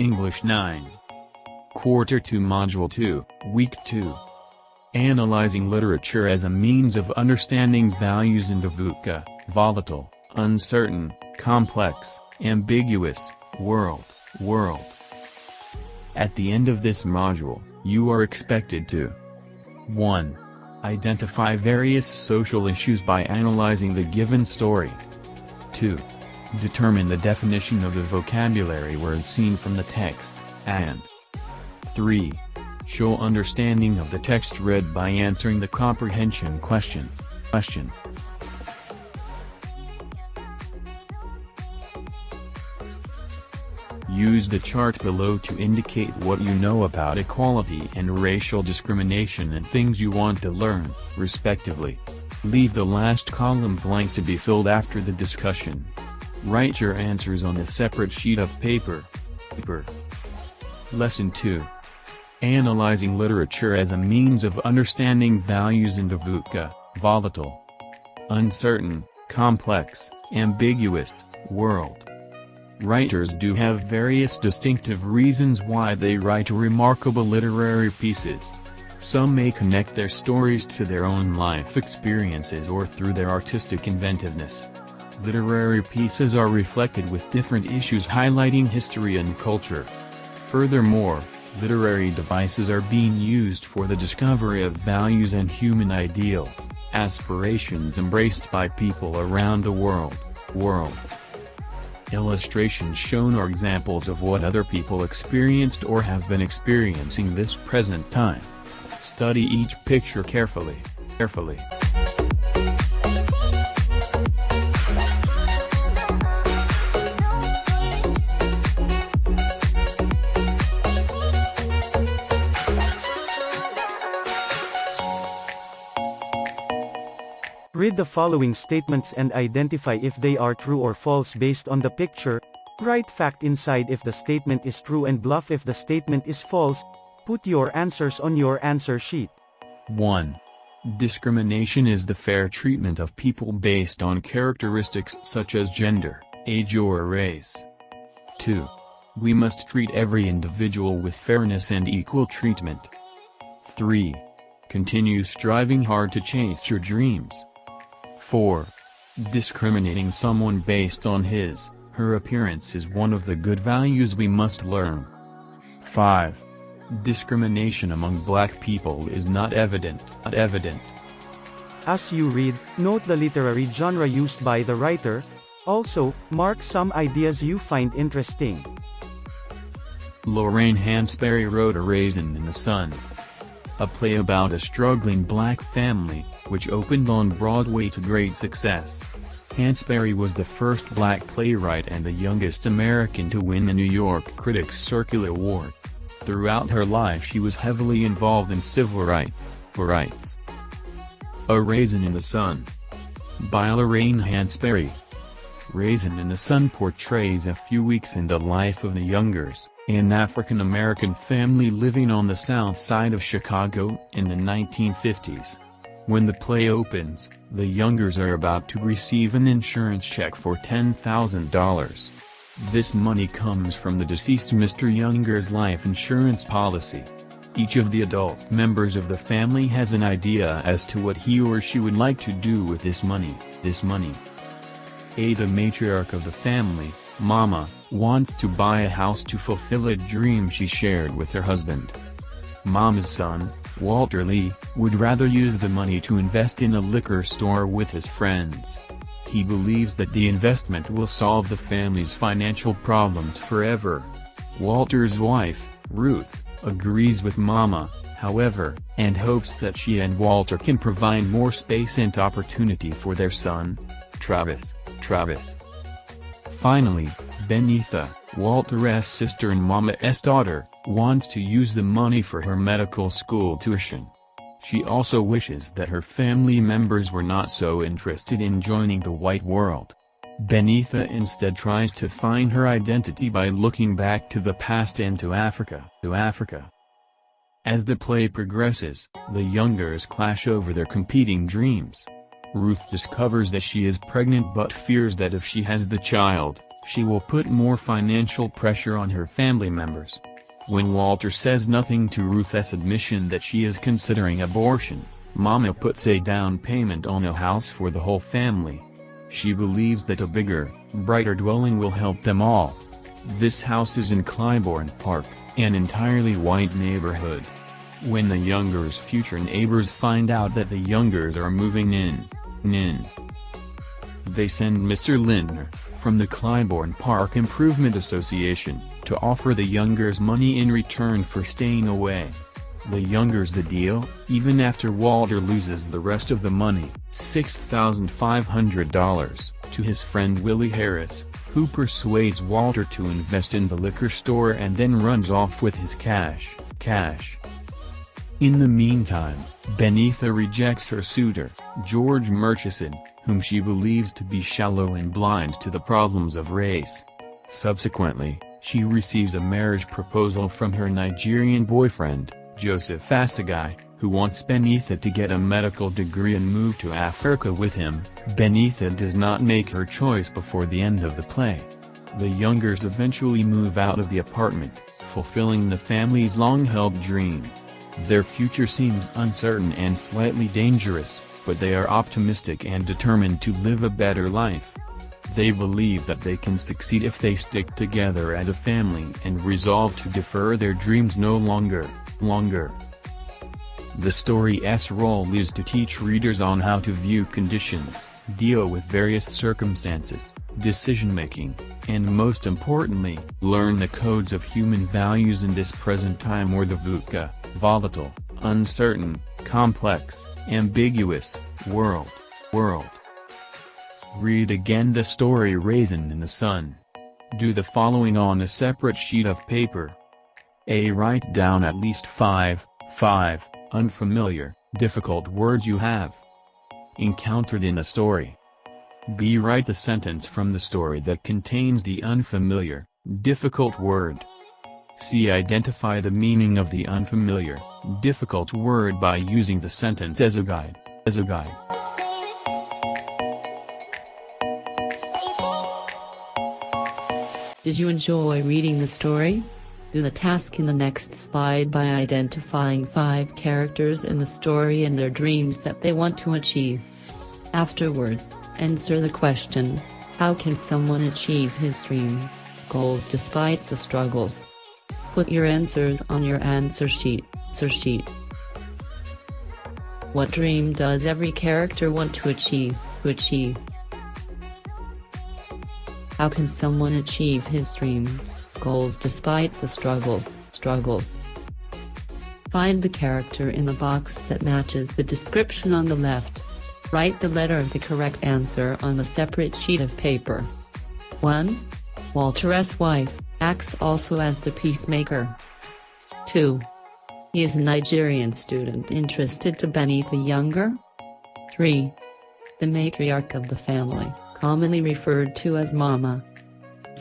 English 9. Quarter 2 Module 2, Week 2. Analyzing literature as a means of understanding values in the VUCA, volatile, uncertain, complex, ambiguous, world. At the end of this module, you are expected to 1. Identify various social issues by analyzing the given story. 2. Determine the definition of the vocabulary words seen from the text, and 3. Show understanding of the text read by answering the comprehension questions. Use the chart below to indicate what you know about equality and racial discrimination and things you want to learn, respectively. Leave the last column blank to be filled after the discussion. Write your answers on a separate sheet of paper. Lesson 2. Analyzing literature as a means of understanding values in the VUCA, volatile, uncertain, complex, ambiguous, world. Writers do have various distinctive reasons why they write remarkable literary pieces. Some may connect their stories to their own life experiences or through their artistic inventiveness. Literary pieces are reflected with different issues highlighting history and culture. Furthermore, literary devices are being used for the discovery of values and human ideals, aspirations embraced by people around the world. Illustrations shown are examples of what other people experienced or have been experiencing this present time. Study each picture carefully. Read the following statements and identify if they are true or false based on the picture. Write fact inside if the statement is true and bluff if the statement is false. Put your answers on your answer sheet. 1. Discrimination is the fair treatment of people based on characteristics such as gender, age or race. 2. We must treat every individual with fairness and equal treatment. 3. Continue striving hard to chase your dreams. 4. Discriminating someone based on her appearance is one of the good values we must learn. 5. Discrimination among black people is not evident. As you read, note the literary genre used by the writer. Also, mark some ideas you find interesting. Lorraine Hansberry wrote A Raisin in the Sun, a play about a struggling black family, which opened on Broadway to great success. Hansberry was the first black playwright and the youngest American to win the New York Critics Circle Award. Throughout her life she was heavily involved in civil rights. A Raisin in the Sun, by Lorraine Hansberry. Raisin in the Sun portrays a few weeks in the life of the Youngers, an African-American family living on the south side of Chicago in the 1950s. When the play opens, the Youngers are about to receive an insurance check for $10,000. This money comes from the deceased Mr. Younger's life insurance policy. Each of the adult members of the family has an idea as to what he or she would like to do with this money. Ada, matriarch of the family, Mama, wants to buy a house to fulfill a dream she shared with her husband. Mama's son, Walter Lee, would rather use the money to invest in a liquor store with his friends. He believes that the investment will solve the family's financial problems forever. Walter's wife, Ruth, agrees with Mama, however, and hopes that she and Walter can provide more space and opportunity for their son, Travis. Finally, Benitha, Walter's sister and Mama's daughter, wants to use the money for her medical school tuition. She also wishes that her family members were not so interested in joining the white world. Benitha instead tries to find her identity by looking back to the past and to Africa. As the play progresses, the Youngers clash over their competing dreams. Ruth discovers that she is pregnant but fears that if she has the child, she will put more financial pressure on her family members. When Walter says nothing to Ruth's admission that she is considering abortion, Mama puts a down payment on a house for the whole family. She believes that a bigger, brighter dwelling will help them all. This house is in Clybourne Park, an entirely white neighborhood. When the Youngers' future neighbors find out that the Youngers are moving in, they send Mr. Lindner, from the Clybourne Park Improvement Association, to offer the Youngers money in return for staying away. The Youngers the deal, even after Walter loses the rest of the money, $6,500, to his friend Willie Harris, who persuades Walter to invest in the liquor store and then runs off with his cash. In the meantime, Benitha rejects her suitor, George Murchison, whom she believes to be shallow and blind to the problems of race. Subsequently, she receives a marriage proposal from her Nigerian boyfriend, Joseph Asagai, who wants Benitha to get a medical degree and move to Africa with him. Benitha does not make her choice before the end of the play. The Youngers eventually move out of the apartment, fulfilling the family's long-held dream. Their future seems uncertain and slightly dangerous, but they are optimistic and determined to live a better life. They believe that they can succeed if they stick together as a family and resolve to defer their dreams no longer. The story's role is to teach readers on how to view conditions, deal with various circumstances, decision-making, and most importantly, learn the codes of human values in this present time, or the VUCA, volatile, uncertain, complex, ambiguous, world. Read again the story Raisin in the Sun. Do the following on a separate sheet of paper. A. Write down at least 5 unfamiliar, difficult words you have encountered in a story. B. Write the sentence from the story that contains the unfamiliar, difficult word. C. Identify the meaning of the unfamiliar, difficult word by using the sentence as a guide. Did you enjoy reading the story? Do the task in the next slide by identifying 5 characters in the story and their dreams that they want to achieve. Afterwards, answer the question, how can someone achieve his dreams, goals despite the struggles? Put your answers on your answer sheet. What dream does every character want to achieve? How can someone achieve his dreams, goals despite the struggles? Find the character in the box that matches the description on the left. Write the letter of the correct answer on a separate sheet of paper. 1. Walter's wife acts also as the peacemaker. 2. He is a Nigerian student interested to Benitha Younger. 3. The matriarch of the family, commonly referred to as Mama.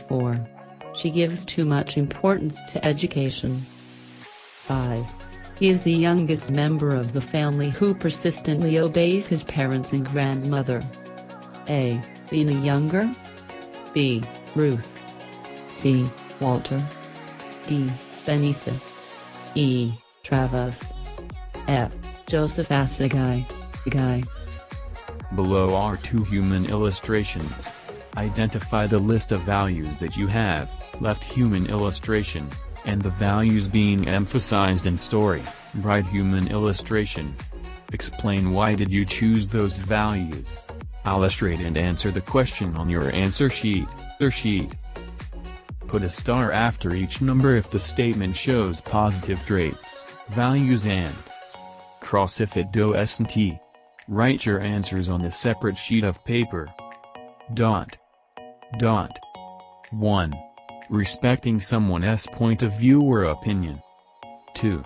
4. She gives too much importance to education. 5. He is the youngest member of the family who persistently obeys his parents and grandmother. A. Lena Younger. B. Ruth. C. Walter. D. Benitha. E. Travis. F. Joseph Asagai. Below are 2 human illustrations. Identify the list of values that you have, left human illustration, and the values being emphasized in story, right human illustration. Explain why did you choose those values. Illustrate and answer the question on your answer sheet. Put a star after each number if the statement shows positive traits, values, and cross if it doesn't. Write your answers on a separate sheet of paper. 1. Respecting someone's point of view or opinion. 2.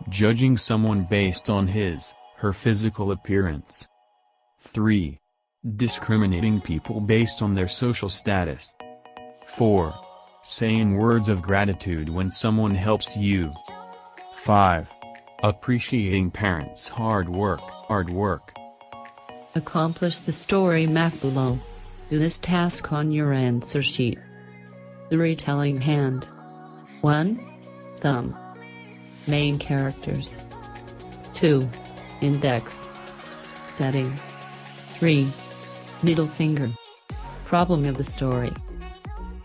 Judging someone based on his/her physical appearance. 3. Discriminating people based on their social status. 4. Saying words of gratitude when someone helps you. 5. Appreciating parents' hard work. Accomplish the story map below. Do this task on your answer sheet. The retelling hand. 1. Thumb. Main characters. 2. Index. Setting. 3. Middle finger. Problem of the story.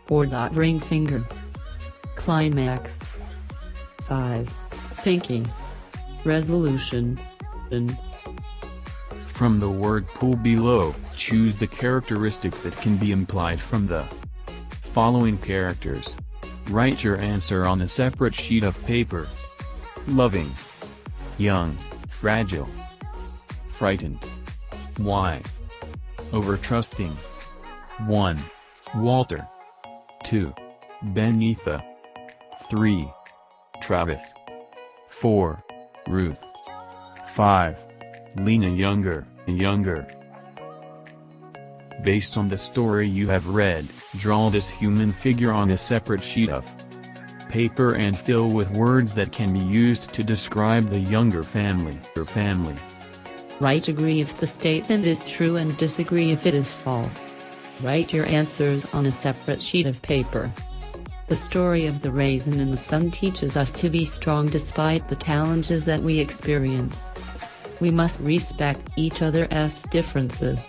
4. Ring finger. Climax. 5. Thinking. Resolution. From the word pool below, choose the characteristic that can be implied from the following characters. Write your answer on a separate sheet of paper. Loving. Young, fragile. Frightened. Wise. Overtrusting. 1. Walter. 2. Benitha. 3. Travis. 4. Ruth. 5. Lena Younger. Based on the story you have read, draw this human figure on a separate sheet of paper and fill with words that can be used to describe the Younger family. Write agree if the statement is true and disagree if it is false. Write your answers on a separate sheet of paper. The story of the raisin in the sun teaches us to be strong despite the challenges that we experience. We must respect each other's differences.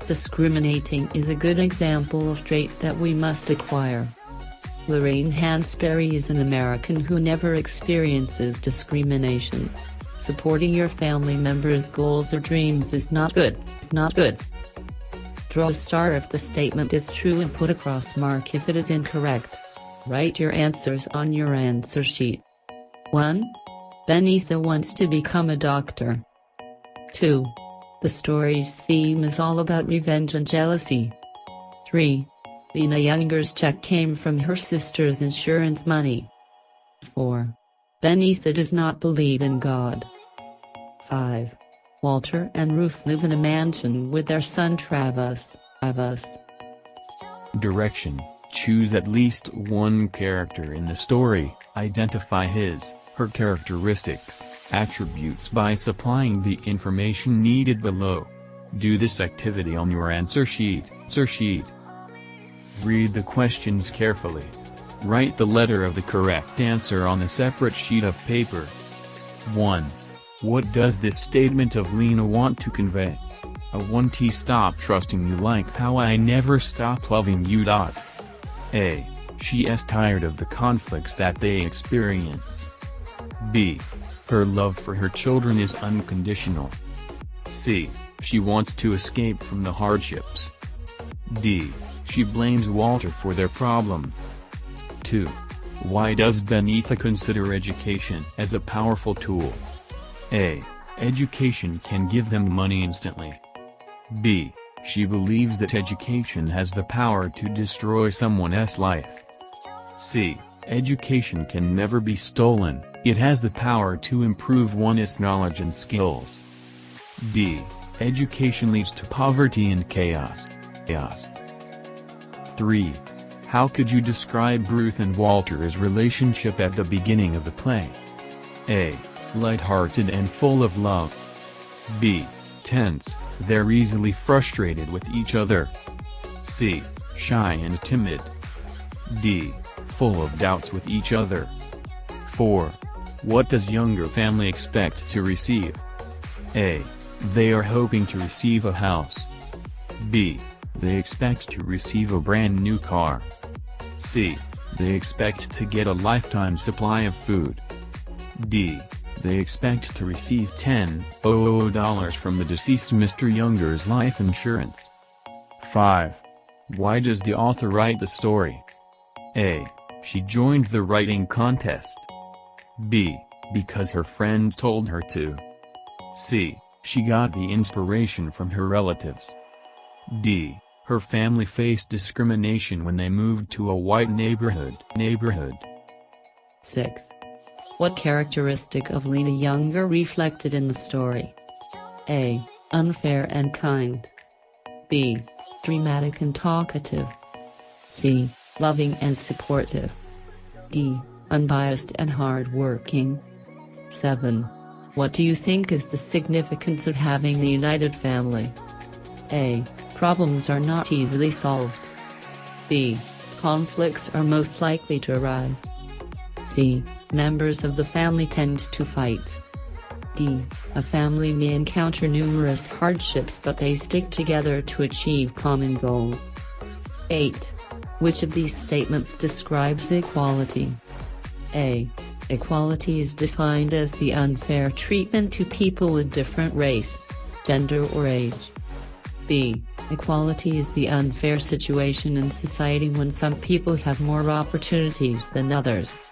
Discriminating is a good example of trait that we must acquire. Lorraine Hansberry is an American who never experiences discrimination. Supporting your family members' goals or dreams is not good. Draw a star if the statement is true and put a cross mark if it is incorrect. Write your answers on your answer sheet. 1. Benitha wants to become a doctor. 2. The story's theme is all about revenge and jealousy. 3. Lena Younger's check came from her sister's insurance money. 4. Benitha does not believe in God. 5. Walter and Ruth live in a mansion with their son Travis. Direction: choose at least one character in the story, identify her characteristics, attributes by supplying the information needed below. Do this activity on your answer sheet. Read the questions carefully. Write the letter of the correct answer on a separate sheet of paper. 1. What does this statement of Lena want to convey? I want to stop trusting you like how I never stop loving you. A. She is tired of the conflicts that they experience. B. Her love for her children is unconditional. C. She wants to escape from the hardships. D. She blames Walter for their problems. 2. Why does Benitha consider education as a powerful tool? A. Education can give them money instantly. B. She believes that education has the power to destroy someone's life. C. Education can never be stolen, it has the power to improve one's knowledge and skills. D. Education leads to poverty and chaos. 3. How could you describe Ruth and Walter's relationship at the beginning of the play? A. Light-hearted and full of love. B. Tense, they're easily frustrated with each other. C. Shy and timid. D. Full of doubts with each other. 4. What does Younger family expect to receive? A. They are hoping to receive a house. B. They expect to receive a brand new car. C. They expect to get a lifetime supply of food. D. They expect to receive $10,000 from the deceased Mr. Younger's life insurance. 5. Why does the author write the story? A. She joined the writing contest. B. Because her friends told her to. C. She got the inspiration from her relatives. D. Her family faced discrimination when they moved to a white neighborhood. 6. What characteristic of Lena Younger reflected in the story? A. Unfair and kind. B. Dramatic and talkative. C. Loving and supportive. D. Unbiased and hard-working. 7. What do you think is the significance of having a united family? A. Problems are not easily solved. B. conflicts are most likely to arise? C. Members of the family tend to fight. D. A family may encounter numerous hardships but they stick together to achieve common goal. 8. Which of these statements describes equality? A. Equality is defined as the unfair treatment to people with different race, gender or age. B. Equality is the unfair situation in society when some people have more opportunities than others.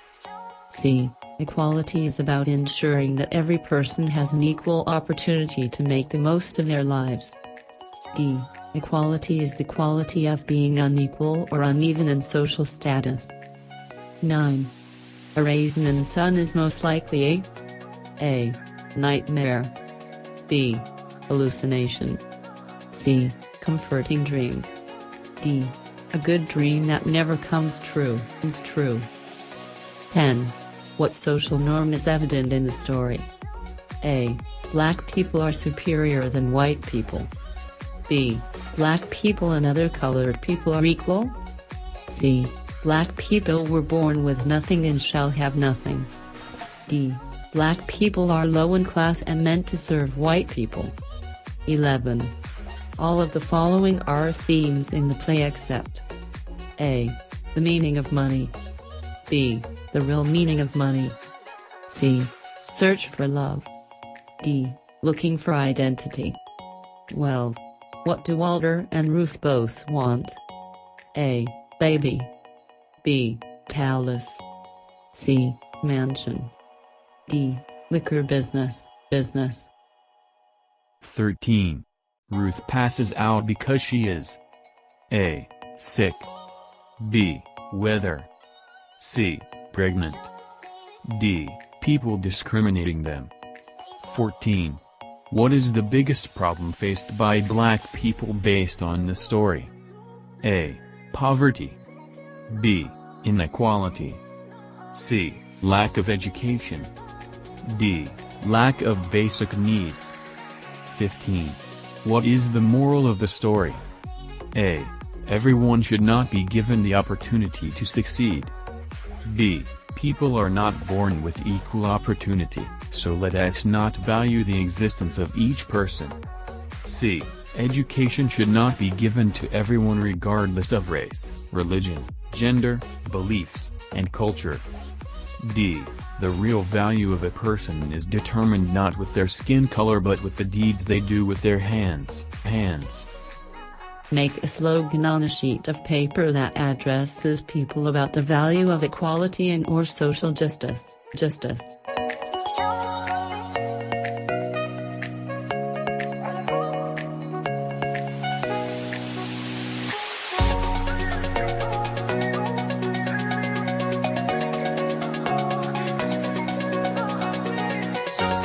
C. Equality is about ensuring that every person has an equal opportunity to make the most of their lives. D. Equality is the quality of being unequal or uneven in social status. 9. A raisin in the sun is most likely A. Nightmare. B. Hallucination. C. Comforting dream. D. A good dream that never comes true is true. 10. What social norm is evident in the story? A. Black people are superior than white people. B. Black people and other colored people are equal. C. Black people were born with nothing and shall have nothing. D. Black people are low in class and meant to serve white people. 11. All of the following are themes in the play except A. The meaning of money. B. The real meaning of money. C. Search for love. D. Looking for identity. 12. What do Walter and Ruth both want? A. Baby. B. Palace. C. Mansion. D. Liquor business. 13. Ruth passes out because she is A. Sick. B. Weather. C. Pregnant. D. People discriminating them. 14. What is the biggest problem faced by black people based on the story? A. Poverty. B. Inequality. C. Lack of education. D. Lack of basic needs. 15. What is the moral of the story? A. Everyone should not be given the opportunity to succeed. B. People are not born with equal opportunity, so let us not value the existence of each person. C. Education should not be given to everyone regardless of race, religion, gender, beliefs, and culture. D. The real value of a person is determined not with their skin color but with the deeds they do with their hands. Make a slogan on a sheet of paper that addresses people about the value of equality and/or social justice.